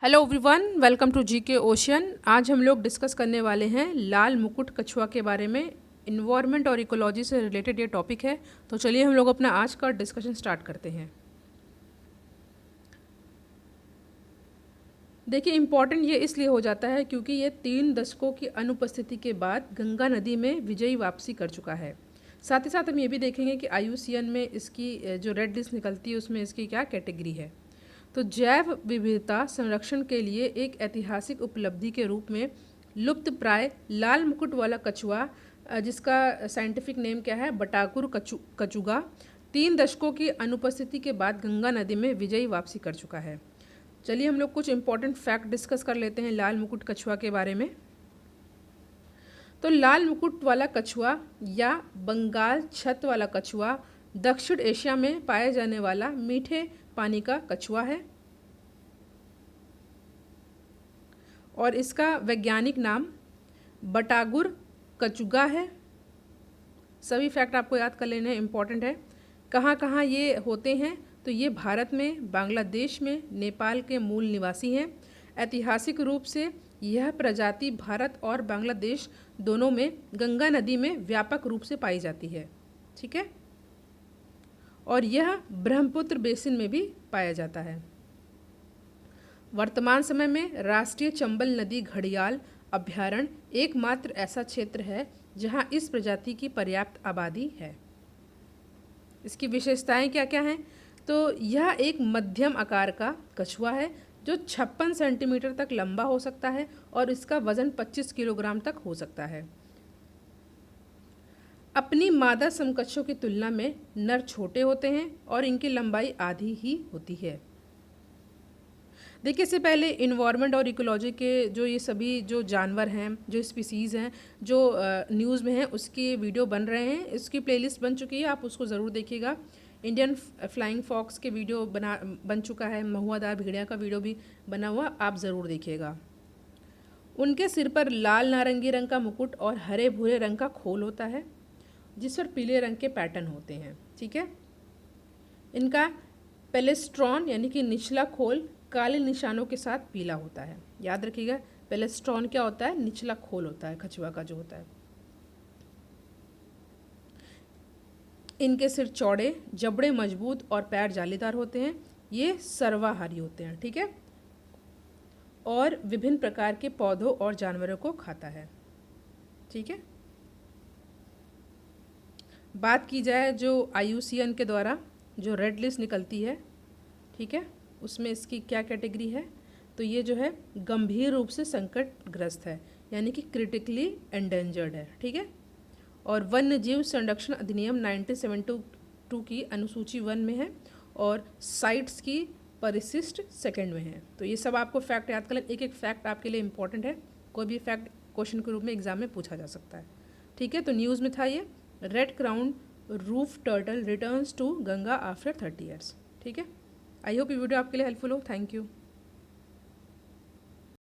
Hello everyone, welcome to GK ocean. आज हम लोग डिस्कस करने वाले हैं लाल मुकुट कछुआ के बारे में। इन्वायरमेंट और इकोलॉजी से रिलेटेड ये टॉपिक है। तो चलिए हम लोग अपना आज का डिस्कशन स्टार्ट करते हैं। देखिए, इम्पॉर्टेंट ये इसलिए हो जाता है क्योंकि ये 3 दशकों की अनुपस्थिति के बाद गंगा नदी में विजयी वापसी कर चुका है। साथ ही साथ हम ये भी देखेंगे कि IUCN में इसकी जो रेड लिस्ट निकलती है उसमें इसकी क्या कैटेगरी है। तो जैव विविधता संरक्षण के लिए एक ऐतिहासिक उपलब्धि के रूप में लुप्त प्राय लाल मुकुट वाला कछुआ, जिसका साइंटिफिक नेम क्या है, बटाकुर कचुगा, 3 दशकों की अनुपस्थिति के बाद गंगा नदी में विजयी वापसी कर चुका है। चलिए हम लोग कुछ इंपॉर्टेंट फैक्ट डिस्कस कर लेते हैं लाल मुकुट कछुआ के बारे में। तो लाल मुकुट वाला कछुआ या बंगाल छत वाला कछुआ दक्षिण एशिया में पाए जाने वाला मीठे पानी का कछुआ है और इसका वैज्ञानिक नाम बटागुर कचुगा है। सभी फैक्ट आपको याद कर लेने इम्पॉर्टेंट है। कहाँ कहाँ ये होते हैं, तो ये भारत में, बांग्लादेश में, नेपाल के मूल निवासी हैं। ऐतिहासिक रूप से यह प्रजाति भारत और बांग्लादेश दोनों में गंगा नदी में व्यापक रूप से पाई जाती है। ठीक है, और यह ब्रह्मपुत्र बेसिन में भी पाया जाता है। वर्तमान समय में राष्ट्रीय चंबल नदी घड़ियाल अभ्यारण्य एकमात्र ऐसा क्षेत्र है जहां इस प्रजाति की पर्याप्त आबादी है। इसकी विशेषताएं क्या क्या हैं, तो यह एक मध्यम आकार का कछुआ है जो 56 सेंटीमीटर तक लंबा हो सकता है और इसका वजन 25 किलोग्राम तक हो सकता है। अपनी मादा समकक्षों की तुलना में नर छोटे होते हैं और इनकी लंबाई आधी ही होती है। देखिए, इससे पहले इन्वायरमेंट और इकोलॉजी के जो ये सभी जो जानवर हैं, जो स्पीसीज़ हैं, जो न्यूज़ में हैं, उसकी वीडियो बन रहे हैं। इसकी प्लेलिस्ट बन चुकी है, आप उसको ज़रूर देखिएगा। इंडियन फ्लाइंग फॉक्स के वीडियो बन चुका है, महुआदार भेड़िया का वीडियो भी बना हुआ, आप ज़रूर देखिएगा। उनके सिर पर लाल नारंगी रंग का मुकुट और हरे भूरे रंग का खोल होता है जिस पर पीले रंग के पैटर्न होते हैं। ठीक है, इनका पेलेस्ट्रॉन यानी कि निचला खोल काले निशानों के साथ पीला होता है। याद रखिएगा, पेलेस्ट्रॉन क्या होता है, निचला खोल होता है कछुआ का जो होता है। इनके सिर चौड़े, जबड़े मजबूत और पैर जालीदार होते हैं। ये सर्वाहारी होते हैं। ठीक है, और विभिन्न प्रकार के पौधों और जानवरों को खाता है। ठीक है, बात की जाए जो IUCN के द्वारा जो रेड लिस्ट निकलती है, ठीक है, उसमें इसकी क्या कैटेगरी है, तो ये जो है गंभीर रूप से संकटग्रस्त है, यानी कि क्रिटिकली एंडेंजर्ड है। ठीक है, और वन्य जीव संरक्षण अधिनियम 1972 की अनुसूची 1 में है और साइट्स की परिशिष्ट सेकंड में है। तो ये सब आपको फैक्ट याद कर लें। एक एक फैक्ट आपके लिए इंपॉर्टेंट है, कोई भी फैक्ट क्वेश्चन के रूप में एग्जाम में पूछा जा सकता है। ठीक है, तो न्यूज़ में था ये, red crown roof turtle returns to Ganga after 30 years. ठीक है, आई होप ये वीडियो आपके लिए हेल्पफुल हो। Thank you.